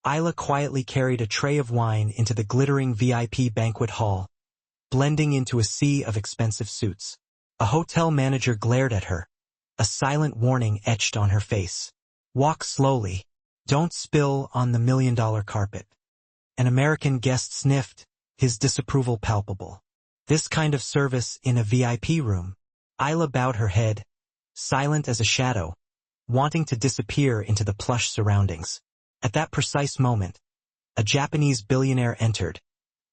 Isla quietly carried a tray of wine into the glittering VIP banquet hall, blending into a sea of expensive suits. A hotel manager glared at her, a silent warning etched on her face. Walk slowly. Don't spill on the $1 million carpet. An American guest sniffed, his disapproval palpable. This kind of service in a VIP room. Isla bowed her head, silent as a shadow, wanting to disappear into the plush surroundings. At that precise moment, a Japanese billionaire entered,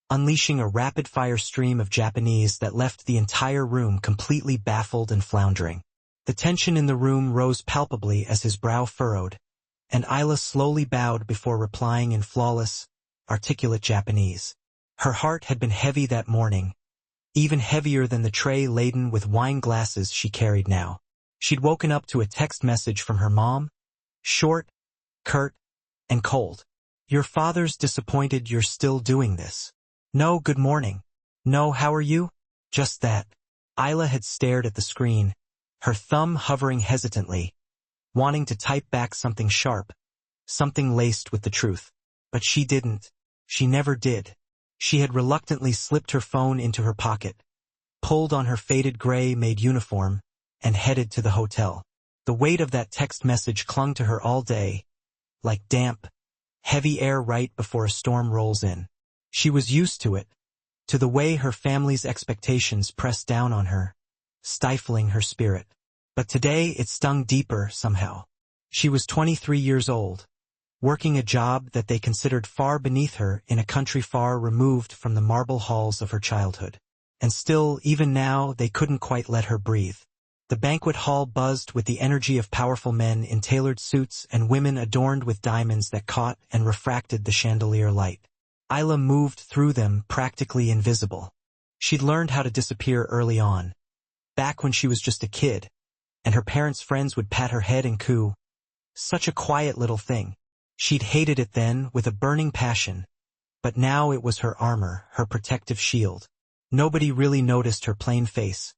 unleashing a rapid-fire stream of Japanese that left the entire room completely baffled and floundering. The tension in the room rose palpably as his brow furrowed, and Isla slowly bowed before replying in flawless, articulate Japanese. Her heart had been heavy that morning, even heavier than the tray laden with wine glasses she carried now. She'd woken up to a text message from her mom, short, curt, and cold. Your father's disappointed you're still doing this. No, good morning. No, how are you? Just that. Isla had stared at the screen, her thumb hovering hesitantly, wanting to type back something sharp, something laced with the truth. But she didn't. She never did. She had reluctantly slipped her phone into her pocket, pulled on her faded gray Maid uniform, and headed to the hotel. The weight of that text message clung to her all day, like damp, heavy air right before a storm rolls in. She was used to it, to the way her family's expectations pressed down on her, stifling her spirit. But today it stung deeper somehow. She was 23 years old, working a job that they considered far beneath her in a country far removed from the marble halls of her childhood. And still, even now, they couldn't quite let her breathe. The banquet hall buzzed with the energy of powerful men in tailored suits and women adorned with diamonds that caught and refracted the chandelier light. Isla moved through them practically invisible. She'd learned how to disappear early on, back when she was just a kid, and her parents' friends would pat her head and coo. Such a quiet little thing. She'd hated it then with a burning passion, but now it was her armor, her protective shield. Nobody really noticed her plain face,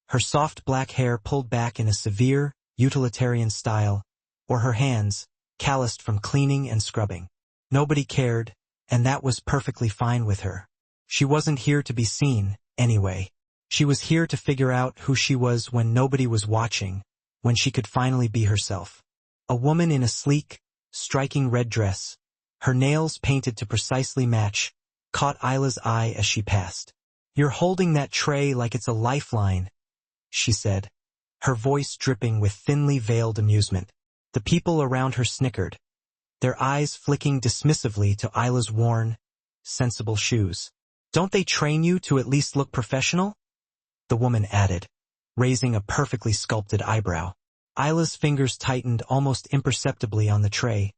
her soft black hair pulled back in a severe, utilitarian style, or her hands, calloused from cleaning and scrubbing. Nobody cared, and that was perfectly fine with her. She wasn't here to be seen, anyway. She was here to figure out who she was when nobody was watching, when she could finally be herself. A woman in a sleek, striking red dress, her nails painted to precisely match, caught Isla's eye as she passed. You're holding that tray like it's a lifeline, she said, her voice dripping with thinly veiled amusement. The people around her snickered, their eyes flicking dismissively to Isla's worn, sensible shoes. Don't they train you to at least look professional? The woman added, raising a perfectly sculpted eyebrow. Isla's fingers tightened almost imperceptibly on the tray,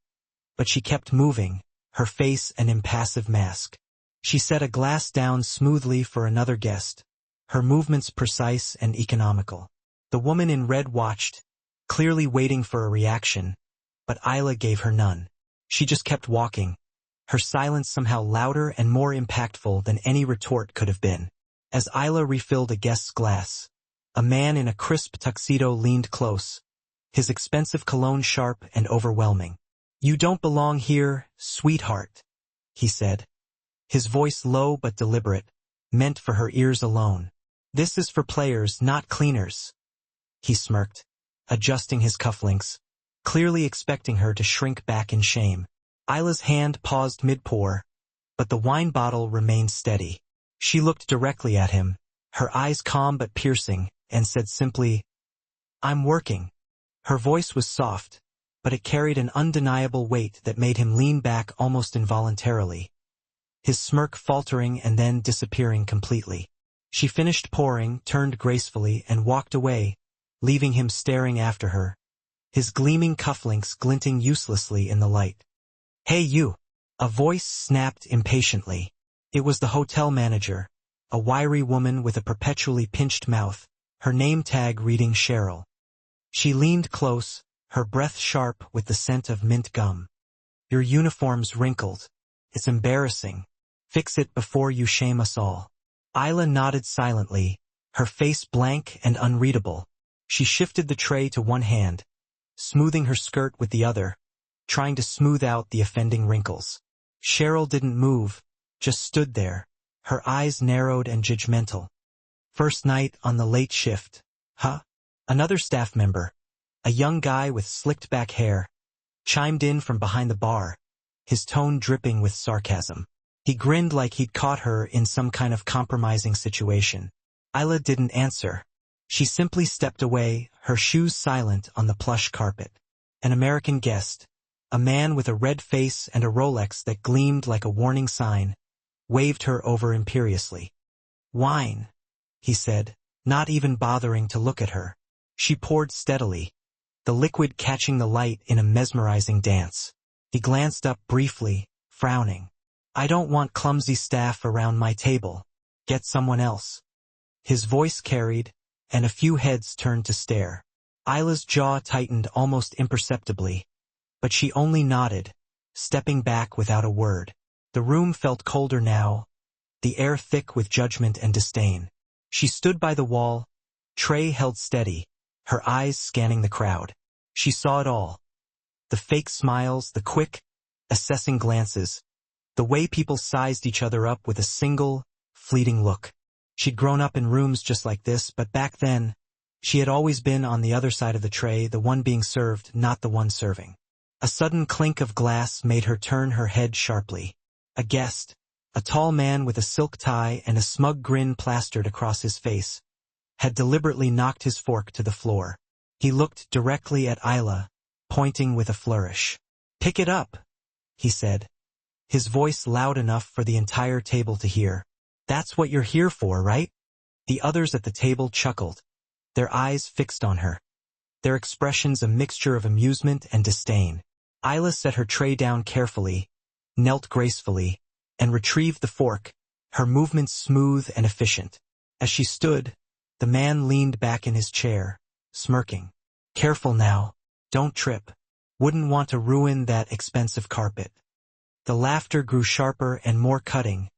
but she kept moving, her face an impassive mask. She set a glass down smoothly for another guest, her movements precise and economical. The woman in red watched, clearly waiting for a reaction, but Isla gave her none. She just kept walking, her silence somehow louder and more impactful than any retort could have been. As Isla refilled a guest's glass, a man in a crisp tuxedo leaned close, his expensive cologne sharp and overwhelming. You don't belong here, sweetheart, he said, his voice low but deliberate, meant for her ears alone. This is for players, not cleaners. He smirked, adjusting his cufflinks, clearly expecting her to shrink back in shame. Isla's hand paused mid-pour, but the wine bottle remained steady. She looked directly at him, her eyes calm but piercing, and said simply, I'm working. Her voice was soft, but it carried an undeniable weight that made him lean back almost involuntarily, his smirk faltering and then disappearing completely. She finished pouring, turned gracefully, and walked away, leaving him staring after her, his gleaming cufflinks glinting uselessly in the light. Hey you! A voice snapped impatiently. It was the hotel manager, a wiry woman with a perpetually pinched mouth, her name tag reading Cheryl. She leaned close, her breath sharp with the scent of mint gum. Your uniform's wrinkled. It's embarrassing. Fix it before you shame us all. Isla nodded silently, her face blank and unreadable. She shifted the tray to one hand, smoothing her skirt with the other, trying to smooth out the offending wrinkles. Cheryl didn't move, just stood there, her eyes narrowed and judgmental. First night on the late shift, huh? Another staff member, a young guy with slicked back hair, chimed in from behind the bar, his tone dripping with sarcasm. He grinned like he'd caught her in some kind of compromising situation. Isla didn't answer. She simply stepped away, her shoes silent on the plush carpet. An American guest, a man with a red face and a Rolex that gleamed like a warning sign, waved her over imperiously. "Wine," he said, not even bothering to look at her. She poured steadily, the liquid catching the light in a mesmerizing dance. He glanced up briefly, frowning. "I don't want clumsy staff around my table. Get someone else." His voice carried, and a few heads turned to stare. Isla's jaw tightened almost imperceptibly, but she only nodded, stepping back without a word. The room felt colder now, the air thick with judgment and disdain. She stood by the wall, tray held steady, her eyes scanning the crowd. She saw it all. The fake smiles, the quick, assessing glances, the way people sized each other up with a single, fleeting look. She'd grown up in rooms just like this, but back then, she had always been on the other side of the tray, the one being served, not the one serving. A sudden clink of glass made her turn her head sharply. A guest, a tall man with a silk tie and a smug grin plastered across his face, had deliberately knocked his fork to the floor. He looked directly at Isla, pointing with a flourish. "Pick it up," he said, his voice loud enough for the entire table to hear. "That's what you're here for, right?" The others at the table chuckled, their eyes fixed on her, their expressions a mixture of amusement and disdain. Isla set her tray down carefully, knelt gracefully, and retrieved the fork, her movements smooth and efficient. As she stood, the man leaned back in his chair, smirking. "Careful now, don't trip. Wouldn't want to ruin that expensive carpet." The laughter grew sharper and more cutting,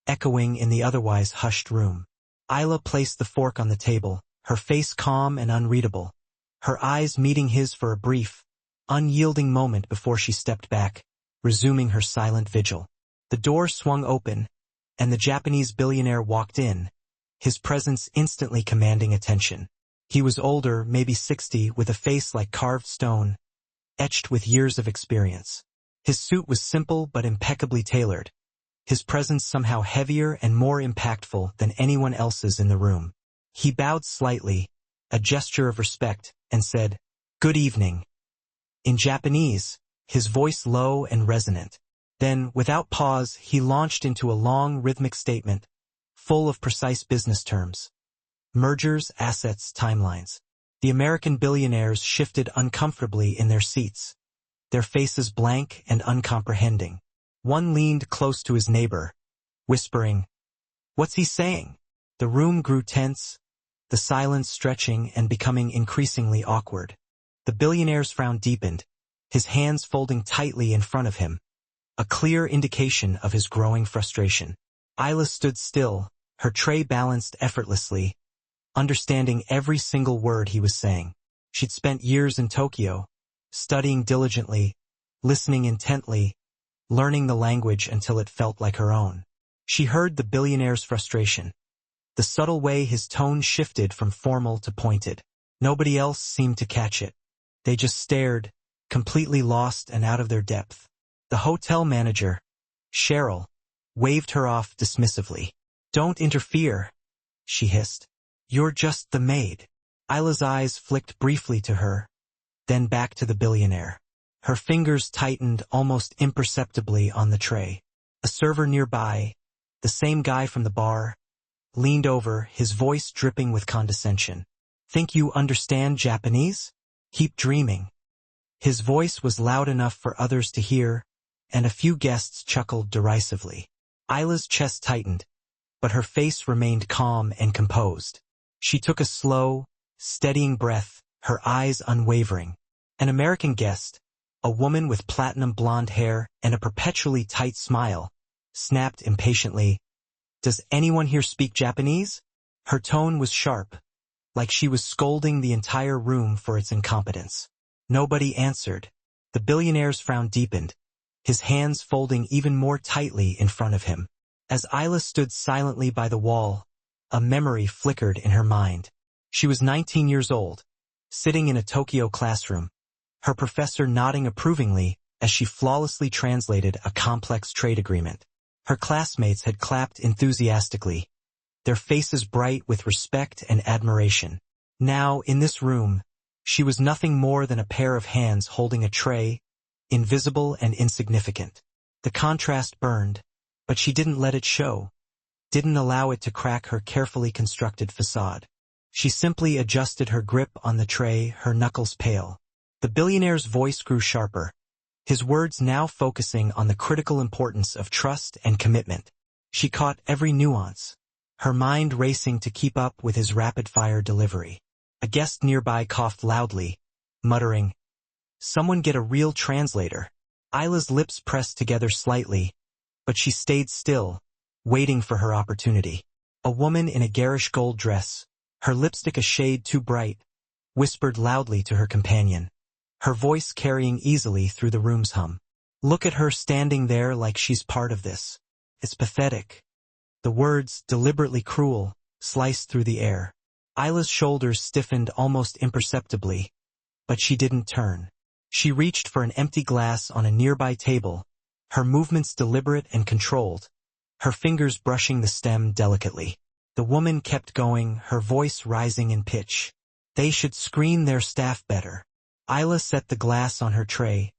echoing in the otherwise hushed room. Isla placed the fork on the table, her face calm and unreadable, her eyes meeting his for a brief, unyielding moment before she stepped back, resuming her silent vigil. The door swung open, and the Japanese billionaire walked in, his presence instantly commanding attention. He was older, maybe 60, with a face like carved stone, etched with years of experience. His suit was simple but impeccably tailored, his presence somehow heavier and more impactful than anyone else's in the room. He bowed slightly, a gesture of respect, and said, "Good evening," in Japanese, his voice low and resonant. Then, without pause, he launched into a long, rhythmic statement, full of precise business terms. Mergers, assets, timelines. The American billionaires shifted uncomfortably in their seats, their faces blank and uncomprehending. One leaned close to his neighbor, whispering, "What's he saying?" The room grew tense, the silence stretching and becoming increasingly awkward. The billionaire's frown deepened, his hands folding tightly in front of him, a clear indication of his growing frustration. Isla stood still, her tray balanced effortlessly, understanding every single word he was saying. She'd spent years in Tokyo, studying diligently, listening intently, learning the language until it felt like her own. She heard the billionaire's frustration, the subtle way his tone shifted from formal to pointed. Nobody else seemed to catch it. They just stared, completely lost and out of their depth. The hotel manager, Cheryl, waved her off dismissively. "Don't interfere," she hissed. "You're just the maid." Isla's eyes flicked briefly to her, then back to the billionaire. Her fingers tightened almost imperceptibly on the tray. A server nearby, the same guy from the bar, leaned over, his voice dripping with condescension. "Think you understand Japanese? Keep dreaming." His voice was loud enough for others to hear, and a few guests chuckled derisively. Isla's chest tightened, but her face remained calm and composed. She took a slow, steadying breath, her eyes unwavering. An American guest, a woman with platinum blonde hair and a perpetually tight smile, snapped impatiently, "Does anyone here speak Japanese?" Her tone was sharp, like she was scolding the entire room for its incompetence. Nobody answered, The billionaire's frown deepened, his hands folding even more tightly in front of him. As Isla stood silently by the wall, a memory flickered in her mind. She was 19 years old, sitting in a Tokyo classroom, her professor nodding approvingly as she flawlessly translated a complex trade agreement. Her classmates had clapped enthusiastically, their faces bright with respect and admiration. Now, in this room, she was nothing more than a pair of hands holding a tray, invisible and insignificant. The contrast burned, but she didn't let it show, didn't allow it to crack her carefully constructed facade. She simply adjusted her grip on the tray, her knuckles pale. The billionaire's voice grew sharper, his words now focusing on the critical importance of trust and commitment. She caught every nuance, her mind racing to keep up with his rapid-fire delivery. A guest nearby coughed loudly, muttering, "Someone get a real translator." Isla's lips pressed together slightly, but she stayed still, waiting for her opportunity. A woman in a garish gold dress, her lipstick a shade too bright, whispered loudly to her companion, her voice carrying easily through the room's hum. "Look at her standing there like she's part of this. It's pathetic." The words, deliberately cruel, sliced through the air. Isla's shoulders stiffened almost imperceptibly, but she didn't turn. She reached for an empty glass on a nearby table, her movements deliberate and controlled, her fingers brushing the stem delicately. The woman kept going, her voice rising in pitch. "They should screen their staff better." Isla set the glass on her tray,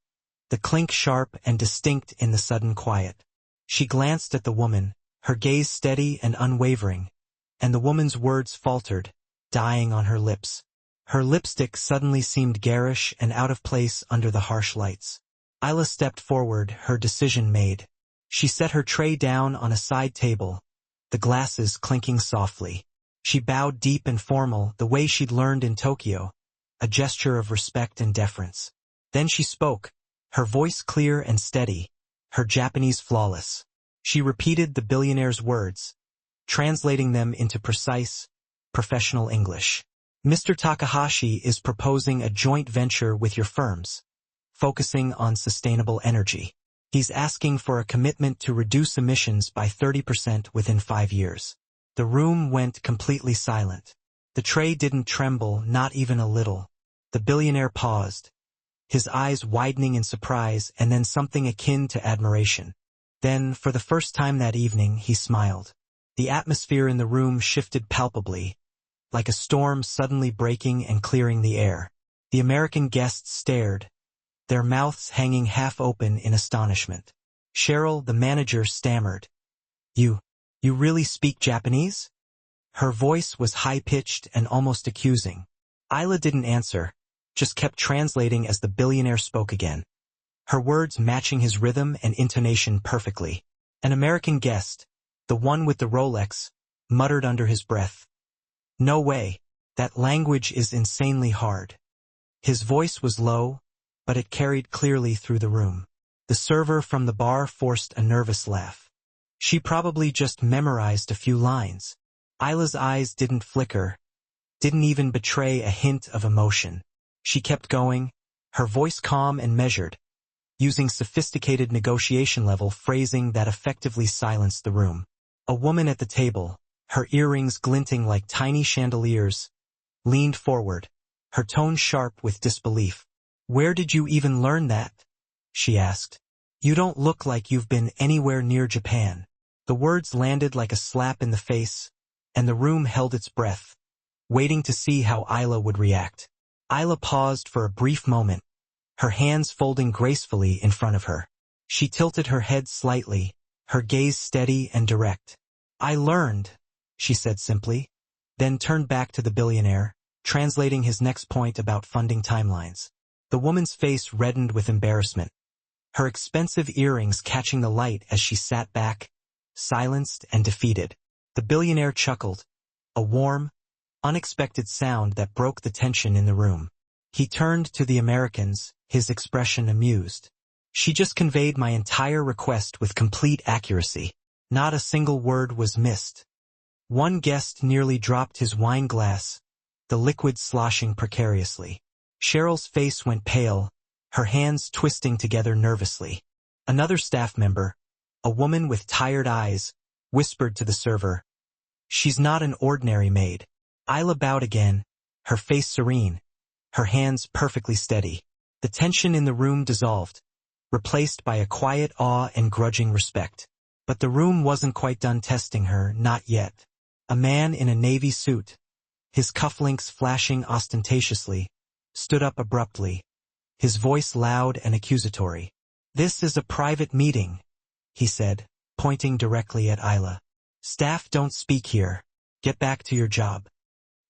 the clink sharp and distinct in the sudden quiet. She glanced at the woman, her gaze steady and unwavering, and the woman's words faltered, dying on her lips. Her lipstick suddenly seemed garish and out of place under the harsh lights. Isla stepped forward, her decision made. She set her tray down on a side table, the glasses clinking softly. She bowed deep and formal, the way she'd learned in Tokyo, a gesture of respect and deference. Then she spoke, her voice clear and steady, her Japanese flawless. She repeated the billionaire's words, translating them into precise, professional English. "Mr. Takahashi is proposing a joint venture with your firms, focusing on sustainable energy. He's asking for a commitment to reduce emissions by 30% within 5 years. The room went completely silent. The tray didn't tremble, not even a little. The billionaire paused, his eyes widening in surprise and then something akin to admiration. Then, for the first time that evening, he smiled. The atmosphere in the room shifted palpably, like a storm suddenly breaking and clearing the air. The American guests stared, their mouths hanging half open in astonishment. Cheryl, the manager, stammered, You really speak Japanese?" Her voice was high-pitched and almost accusing. Isla didn't answer, just kept translating as the billionaire spoke again, her words matching his rhythm and intonation perfectly. An American guest, the one with the Rolex, muttered under his breath, "No way, that language is insanely hard." His voice was low, but it carried clearly through the room. The server from the bar forced a nervous laugh. She probably just memorized a few lines. Isla's eyes didn't flicker, didn't even betray a hint of emotion. She kept going, her voice calm and measured, using sophisticated negotiation-level phrasing that effectively silenced the room. A woman at the table, her earrings glinting like tiny chandeliers, leaned forward, her tone sharp with disbelief. "Where did you even learn that?" she asked. "You don't look like you've been anywhere near Japan." The words landed like a slap in the face, and the room held its breath, waiting to see how Isla would react. Isla paused for a brief moment, her hands folding gracefully in front of her. She tilted her head slightly, her gaze steady and direct. "I learned," she said simply, then turned back to the billionaire, translating his next point about funding timelines. The woman's face reddened with embarrassment, her expensive earrings catching the light as she sat back, silenced and defeated. The billionaire chuckled, a warm, unexpected sound that broke the tension in the room. He turned to the Americans, his expression amused. "She just conveyed my entire request with complete accuracy. Not a single word was missed." One guest nearly dropped his wine glass, the liquid sloshing precariously. Cheryl's face went pale, her hands twisting together nervously. Another staff member, a woman with tired eyes, whispered to the server, "She's not an ordinary maid." Isla bowed again, her face serene, her hands perfectly steady. The tension in the room dissolved, replaced by a quiet awe and grudging respect. But the room wasn't quite done testing her, not yet. A man in a navy suit, his cufflinks flashing ostentatiously, stood up abruptly, his voice loud and accusatory. "This is a private meeting," he said, pointing directly at Isla. "Staff don't speak here. Get back to your job."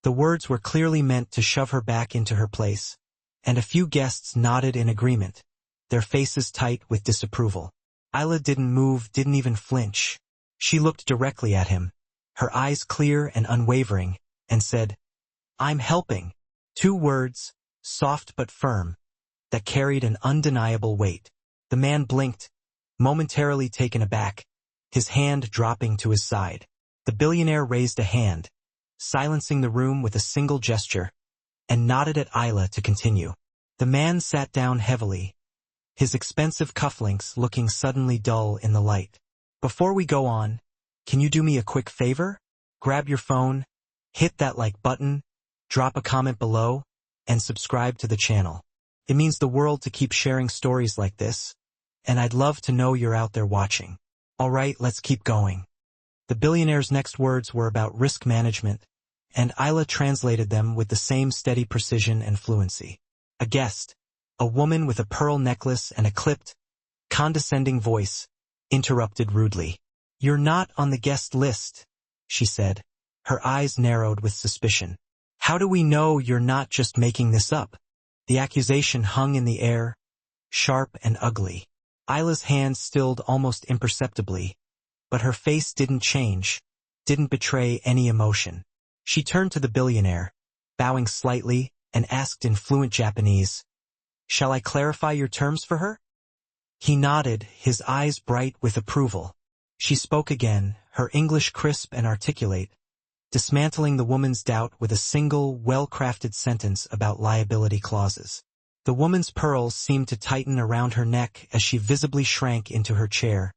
The words were clearly meant to shove her back into her place, and a few guests nodded in agreement, their faces tight with disapproval. Isla didn't move, didn't even flinch. She looked directly at him, her eyes clear and unwavering, and said, "I'm helping." 2 words, soft but firm, that carried an undeniable weight. The man blinked, momentarily taken aback, his hand dropping to his side. The billionaire raised a hand, silencing the room with a single gesture, and nodded at Isla to continue. The man sat down heavily, his expensive cufflinks looking suddenly dull in the light. "Before we go on, can you do me a quick favor? Grab your phone, hit that like button, drop a comment below, and subscribe to the channel. It means the world to keep sharing stories like this, and I'd love to know you're out there watching." Alright, let's keep going. The billionaire's next words were about risk management, and Isla translated them with the same steady precision and fluency. A guest, a woman with a pearl necklace and a clipped, condescending voice, interrupted rudely. "You're not on the guest list," she said, her eyes narrowed with suspicion. "How do we know you're not just making this up?" The accusation hung in the air, sharp and ugly. Isla's hand stilled almost imperceptibly, but her face didn't change, didn't betray any emotion. She turned to the billionaire, bowing slightly, and asked in fluent Japanese, "Shall I clarify your terms for her?" He nodded, his eyes bright with approval. She spoke again, her English crisp and articulate, dismantling the woman's doubt with a single, well-crafted sentence about liability clauses. The woman's pearls seemed to tighten around her neck as she visibly shrank into her chair,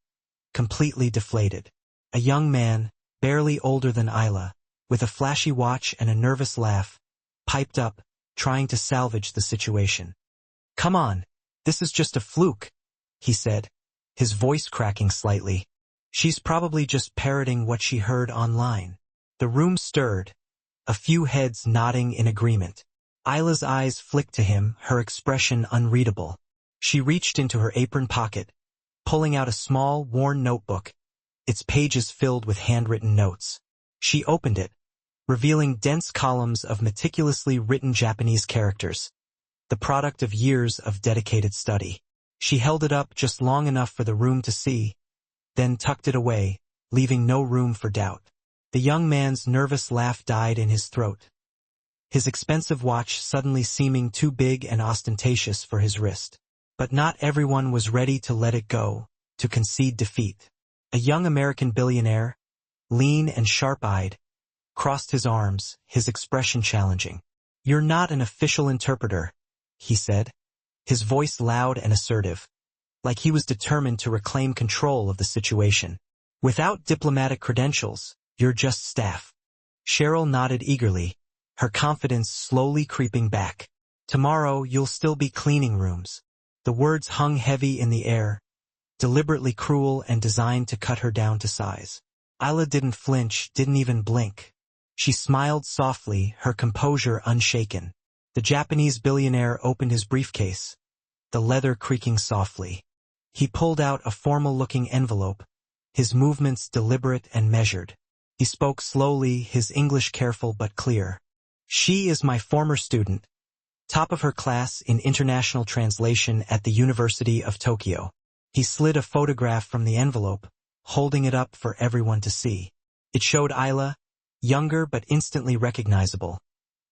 completely deflated. A young man, barely older than Isla, with a flashy watch and a nervous laugh, piped up, trying to salvage the situation. "Come on, this is just a fluke," he said, his voice cracking slightly. "She's probably just parroting what she heard online." The room stirred, a few heads nodding in agreement. Isla's eyes flicked to him, her expression unreadable. She reached into her apron pocket, pulling out a small, worn notebook, its pages filled with handwritten notes. She opened it, revealing dense columns of meticulously written Japanese characters, the product of years of dedicated study. She held it up just long enough for the room to see, then tucked it away, leaving no room for doubt. The young man's nervous laugh died in his throat, his expensive watch suddenly seeming too big and ostentatious for his wrist. But not everyone was ready to let it go, to concede defeat. A young American billionaire, lean and sharp-eyed, crossed his arms, his expression challenging. "You're not an official interpreter," he said, his voice loud and assertive, like he was determined to reclaim control of the situation. "Without diplomatic credentials, you're just staff." Cheryl nodded eagerly, her confidence slowly creeping back. "Tomorrow you'll still be cleaning rooms." The words hung heavy in the air, deliberately cruel and designed to cut her down to size. Isla didn't flinch, didn't even blink. She smiled softly, her composure unshaken. The Japanese billionaire opened his briefcase, the leather creaking softly. He pulled out a formal-looking envelope, his movements deliberate and measured. He spoke slowly, his English careful but clear. "She is my former student, top of her class in international translation at the University of Tokyo." He slid a photograph from the envelope, holding it up for everyone to see. It showed Isla, younger but instantly recognizable,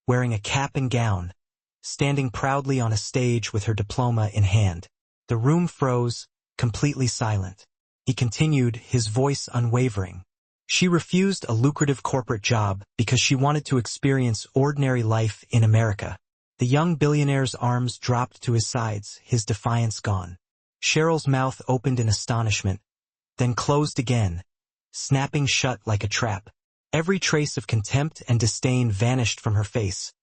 wearing a cap and gown, standing proudly on a stage with her diploma in hand. The room froze, completely silent. He continued, his voice unwavering. She refused a lucrative corporate job because she wanted to experience ordinary life in America. The young billionaire's arms dropped to his sides, his defiance gone. Cheryl's mouth opened in astonishment, then closed again, snapping shut like a trap. Every trace of contempt and disdain vanished from her face,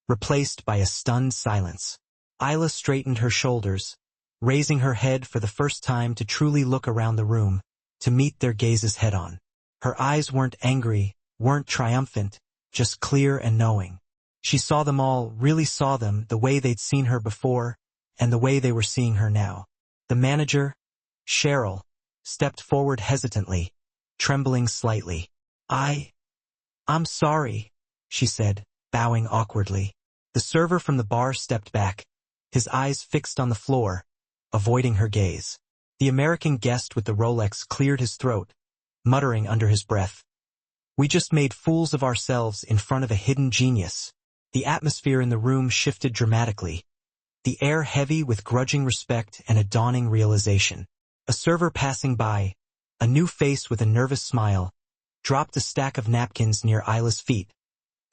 replaced by a stunned silence. Isla straightened her shoulders, raising her head for the first time to truly look around the room, to meet their gazes head-on. Her eyes weren't angry, weren't triumphant, just clear and knowing. She saw them all, really saw them the way they'd seen her before, and the way they were seeing her now. The manager, Cheryl, stepped forward hesitantly, trembling slightly. I'm sorry, she said, bowing awkwardly. The server from the bar stepped back, his eyes fixed on the floor, avoiding her gaze. The American guest with the Rolex cleared his throat, muttering under his breath. We just made fools of ourselves in front of a hidden genius. The atmosphere in the room shifted dramatically, the air heavy with grudging respect and a dawning realization. A server passing by, a new face with a nervous smile, dropped a stack of napkins near Isla's feet,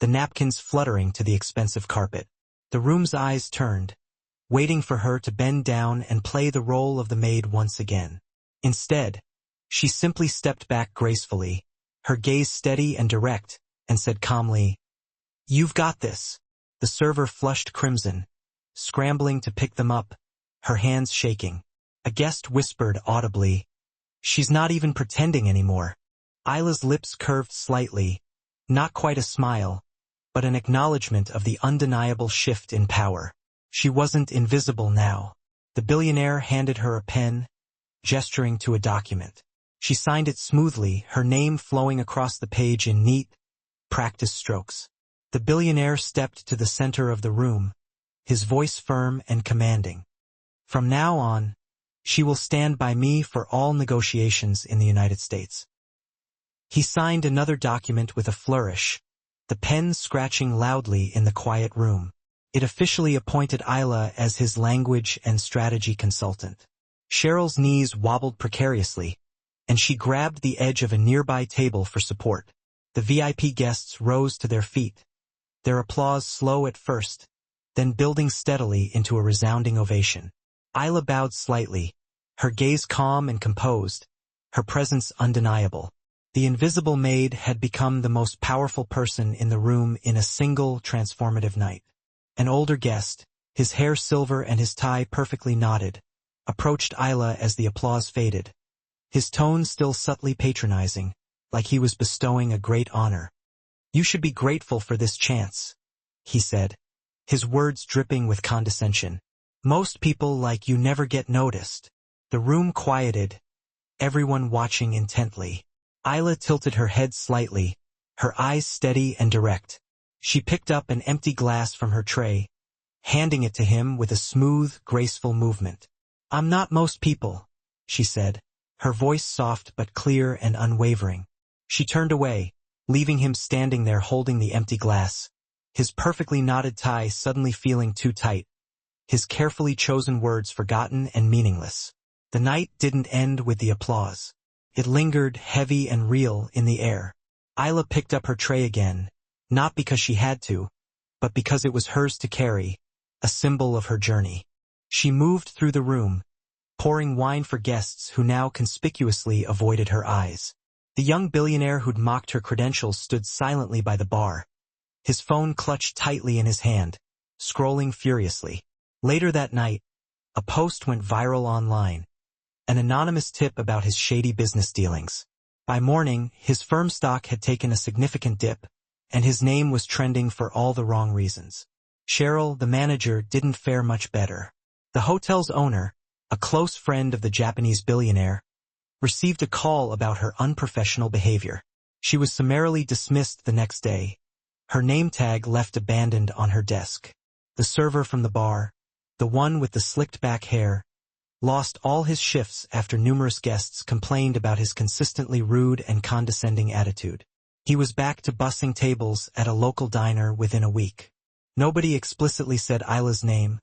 the napkins fluttering to the expensive carpet. The room's eyes turned, waiting for her to bend down and play the role of the maid once again. Instead, she simply stepped back gracefully, her gaze steady and direct, and said calmly, "You've got this." The server flushed crimson, scrambling to pick them up, her hands shaking. A guest whispered audibly, "She's not even pretending anymore." Isla's lips curved slightly, not quite a smile, but an acknowledgement of the undeniable shift in power. She wasn't invisible now. The billionaire handed her a pen, gesturing to a document. She signed it smoothly, her name flowing across the page in neat, practiced strokes. The billionaire stepped to the center of the room, his voice firm and commanding. "From now on, she will stand by me for all negotiations in the United States." He signed another document with a flourish, the pen scratching loudly in the quiet room. It officially appointed Isla as his language and strategy consultant. Cheryl's knees wobbled precariously, and she grabbed the edge of a nearby table for support. The VIP guests rose to their feet, their applause slow at first, then building steadily into a resounding ovation. Isla bowed slightly, her gaze calm and composed, her presence undeniable. The invisible maid had become the most powerful person in the room in a single transformative night. An older guest, his hair silver and his tie perfectly knotted, approached Isla as the applause faded, his tone still subtly patronizing, like he was bestowing a great honor. "You should be grateful for this chance," he said, his words dripping with condescension. "Most people like you never get noticed." The room quieted, everyone watching intently. Isla tilted her head slightly, her eyes steady and direct. She picked up an empty glass from her tray, handing it to him with a smooth, graceful movement. "I'm not most people," she said, her voice soft but clear and unwavering. She turned away, leaving him standing there holding the empty glass, his perfectly knotted tie suddenly feeling too tight, his carefully chosen words forgotten and meaningless. The night didn't end with the applause. It lingered heavy and real in the air. Isla picked up her tray again, not because she had to, but because it was hers to carry, a symbol of her journey. She moved through the room, pouring wine for guests who now conspicuously avoided her eyes. The young billionaire who'd mocked her credentials stood silently by the bar, his phone clutched tightly in his hand, scrolling furiously. Later that night, a post went viral online, an anonymous tip about his shady business dealings. By morning, his firm stock had taken a significant dip, and his name was trending for all the wrong reasons. Cheryl, the manager, didn't fare much better. The hotel's owner, a close friend of the Japanese billionaire, received a call about her unprofessional behavior. She was summarily dismissed the next day, her name tag left abandoned on her desk. The server from the bar, the one with the slicked-back hair, lost all his shifts after numerous guests complained about his consistently rude and condescending attitude. He was back to bussing tables at a local diner within a week. Nobody explicitly said Isla's name,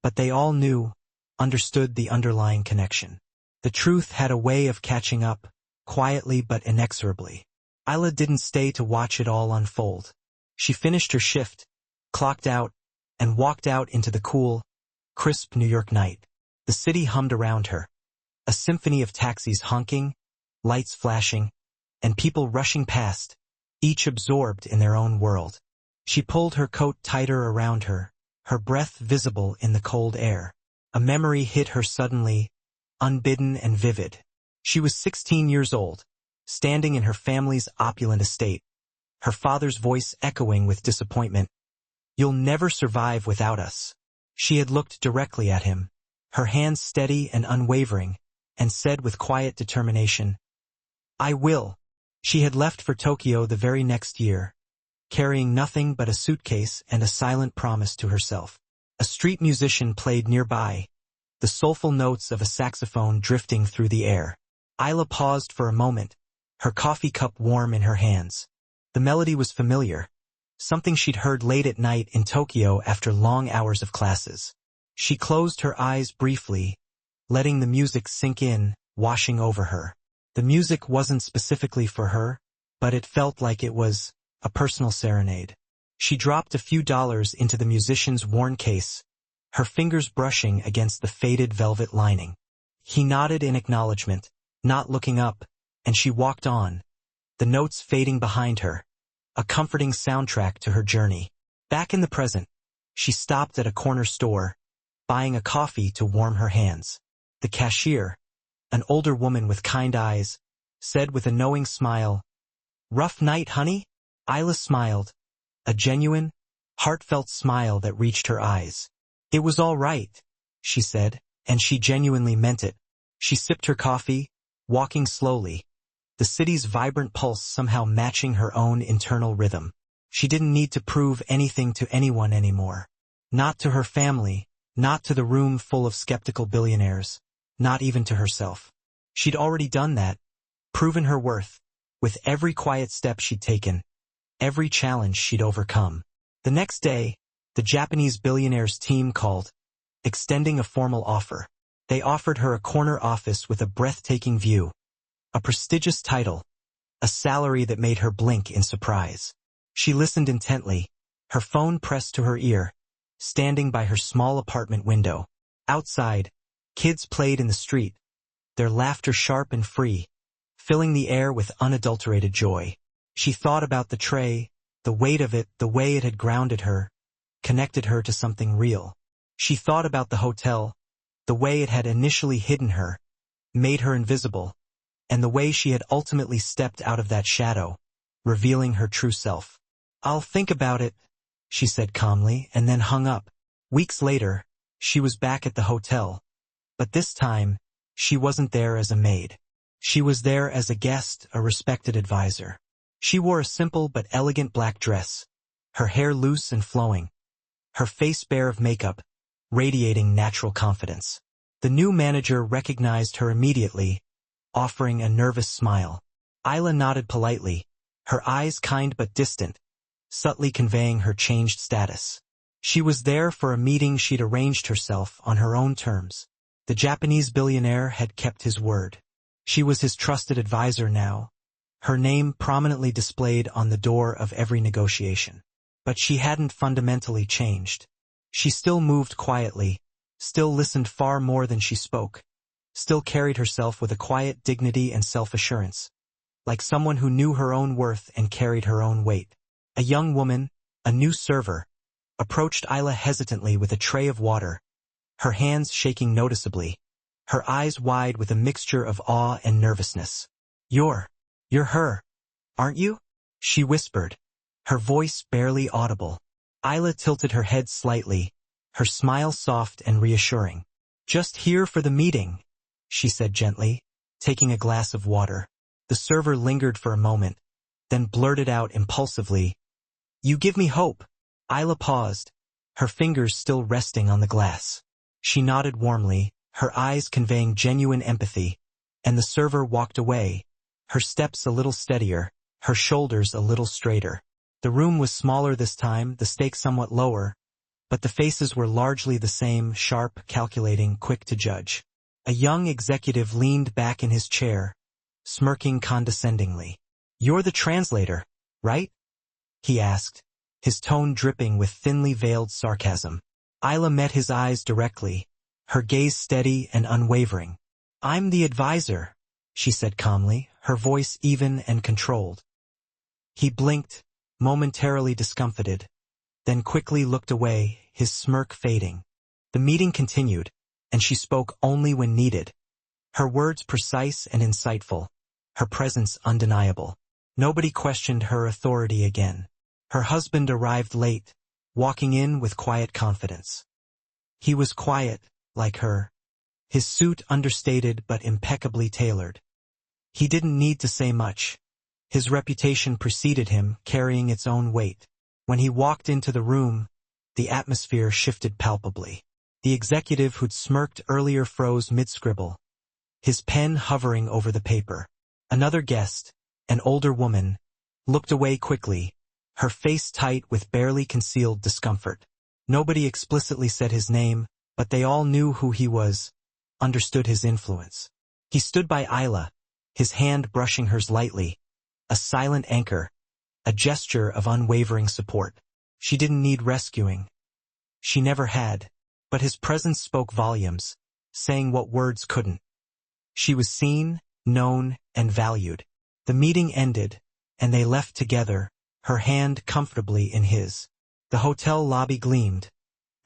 but they all knew, understood the underlying connection. The truth had a way of catching up, quietly but inexorably. Isla didn't stay to watch it all unfold. She finished her shift, clocked out, and walked out into the cool, crisp New York night. The city hummed around her, a symphony of taxis honking, lights flashing, and people rushing past, each absorbed in their own world. She pulled her coat tighter around her, her breath visible in the cold air. A memory hit her suddenly, unbidden and vivid. She was 16 years old, standing in her family's opulent estate, her father's voice echoing with disappointment. "You'll never survive without us." She had looked directly at him, her hands steady and unwavering, and said with quiet determination, "I will." She had left for Tokyo the very next year, carrying nothing but a suitcase and a silent promise to herself. A street musician played nearby, the soulful notes of a saxophone drifting through the air. Isla paused for a moment, her coffee cup warm in her hands. The melody was familiar, something she'd heard late at night in Tokyo after long hours of classes. She closed her eyes briefly, letting the music sink in, washing over her. The music wasn't specifically for her, but it felt like it was a personal serenade. She dropped a few dollars into the musician's worn case, her fingers brushing against the faded velvet lining. He nodded in acknowledgement, not looking up, and she walked on, the notes fading behind her, a comforting soundtrack to her journey. Back in the present, she stopped at a corner store, buying a coffee to warm her hands. The cashier, an older woman with kind eyes, said with a knowing smile, "Rough night, honey?" Isla smiled, a genuine, heartfelt smile that reached her eyes. "It was all right," she said, and she genuinely meant it. She sipped her coffee, walking slowly, the city's vibrant pulse somehow matching her own internal rhythm. She didn't need to prove anything to anyone anymore. Not to her family, not to the room full of skeptical billionaires, not even to herself. She'd already done that, proven her worth, with every quiet step she'd taken, every challenge she'd overcome. The next day, the Japanese billionaire's team called, extending a formal offer. They offered her a corner office with a breathtaking view, a prestigious title, a salary that made her blink in surprise. She listened intently, her phone pressed to her ear, standing by her small apartment window. Outside, kids played in the street, their laughter sharp and free, filling the air with unadulterated joy. She thought about the tray, the weight of it, the way it had grounded her, connected her to something real. She thought about the hotel, the way it had initially hidden her, made her invisible, and the way she had ultimately stepped out of that shadow, revealing her true self. "I'll think about it," she said calmly, and then hung up. Weeks later, she was back at the hotel, but this time, she wasn't there as a maid. She was there as a guest, a respected advisor. She wore a simple but elegant black dress, her hair loose and flowing, her face bare of makeup, radiating natural confidence. The new manager recognized her immediately, offering a nervous smile. Isla nodded politely, her eyes kind but distant, subtly conveying her changed status. She was there for a meeting she'd arranged herself on her own terms. The Japanese billionaire had kept his word. She was his trusted advisor now, her name prominently displayed on the door of every negotiation. But she hadn't fundamentally changed. She still moved quietly, still listened far more than she spoke, still carried herself with a quiet dignity and self-assurance, like someone who knew her own worth and carried her own weight. A young woman, a new server, approached Isla hesitantly with a tray of water, her hands shaking noticeably, her eyes wide with a mixture of awe and nervousness. You're her, aren't you?" she whispered, her voice barely audible. Isla tilted her head slightly, her smile soft and reassuring. "Just here for the meeting," she said gently, taking a glass of water. The server lingered for a moment, then blurted out impulsively, "You give me hope." Isla paused, her fingers still resting on the glass. She nodded warmly, her eyes conveying genuine empathy, and the server walked away, her steps a little steadier, her shoulders a little straighter. The room was smaller this time, the stakes somewhat lower, but the faces were largely the same, sharp, calculating, quick to judge. A young executive leaned back in his chair, smirking condescendingly. "You're the translator, right?" he asked, his tone dripping with thinly veiled sarcasm. Isla met his eyes directly, her gaze steady and unwavering. "I'm the advisor," she said calmly, her voice even and controlled. He blinked, momentarily discomfited, then quickly looked away, his smirk fading. The meeting continued, and she spoke only when needed. Her words precise and insightful, her presence undeniable. Nobody questioned her authority again. Her husband arrived late, walking in with quiet confidence. He was quiet, like her, his suit understated but impeccably tailored. He didn't need to say much. His reputation preceded him, carrying its own weight. When he walked into the room, the atmosphere shifted palpably. The executive who'd smirked earlier froze mid-scribble, his pen hovering over the paper. Another guest, an older woman, looked away quickly, her face tight with barely concealed discomfort. Nobody explicitly said his name, but they all knew who he was, understood his influence. He stood by Isla, his hand brushing hers lightly, a silent anchor, a gesture of unwavering support. She didn't need rescuing. She never had, but his presence spoke volumes, saying what words couldn't. She was seen, known, and valued. The meeting ended, and they left together, her hand comfortably in his. The hotel lobby gleamed,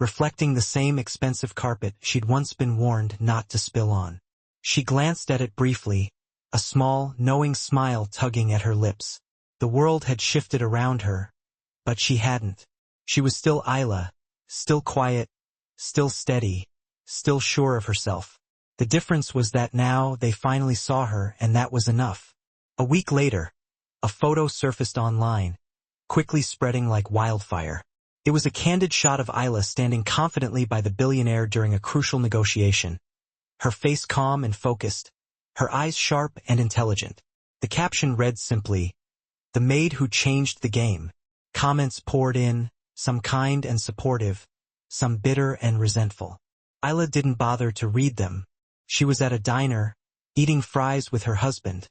reflecting the same expensive carpet she'd once been warned not to spill on. She glanced at it briefly, a small, knowing smile tugging at her lips. The world had shifted around her, but she hadn't. She was still Isla, still quiet, still steady, still sure of herself. The difference was that now they finally saw her, and that was enough. A week later, a photo surfaced online, quickly spreading like wildfire. It was a candid shot of Isla standing confidently by the billionaire during a crucial negotiation. Her face calm and focused, her eyes sharp and intelligent. The caption read simply, "The maid who changed the game." Comments poured in, some kind and supportive, some bitter and resentful. Isla didn't bother to read them. She was at a diner, eating fries with her husband,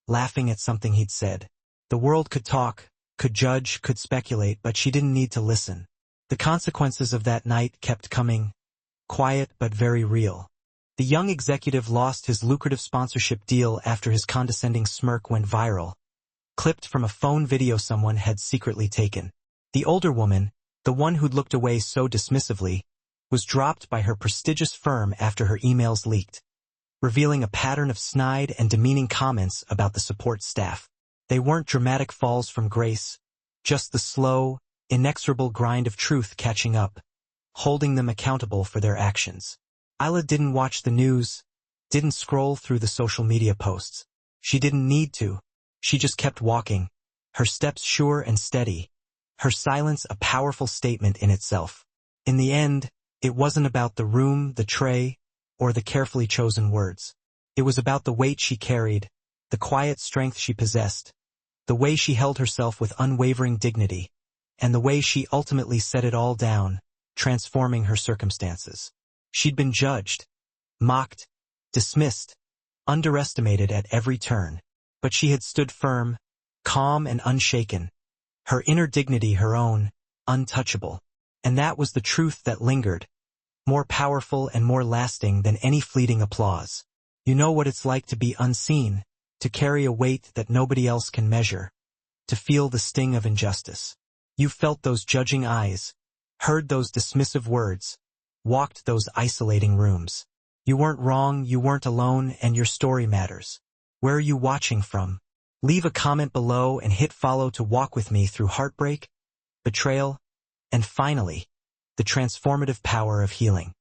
laughing at something he'd said. The world could talk, could judge, could speculate, but she didn't need to listen. The consequences of that night kept coming, quiet but very real. The young executive lost his lucrative sponsorship deal after his condescending smirk went viral, clipped from a phone video someone had secretly taken. The older woman, the one who'd looked away so dismissively, was dropped by her prestigious firm after her emails leaked, revealing a pattern of snide and demeaning comments about the support staff. They weren't dramatic falls from grace, just the slow, inexorable grind of truth catching up, holding them accountable for their actions. Isla didn't watch the news, didn't scroll through the social media posts. She didn't need to. She just kept walking, her steps sure and steady, her silence a powerful statement in itself. In the end, it wasn't about the room, the tray, or the carefully chosen words. It was about the weight she carried, the quiet strength she possessed, the way she held herself with unwavering dignity, and the way she ultimately set it all down, transforming her circumstances. She'd been judged, mocked, dismissed, underestimated at every turn, but she had stood firm, calm and unshaken, her inner dignity her own, untouchable. And that was the truth that lingered, more powerful and more lasting than any fleeting applause. You know what it's like to be unseen, to carry a weight that nobody else can measure, to feel the sting of injustice. You felt those judging eyes, heard those dismissive words, walked those isolating rooms. You weren't wrong, you weren't alone, and your story matters. Where are you watching from? Leave a comment below and hit follow to walk with me through heartbreak, betrayal, and finally, the transformative power of healing.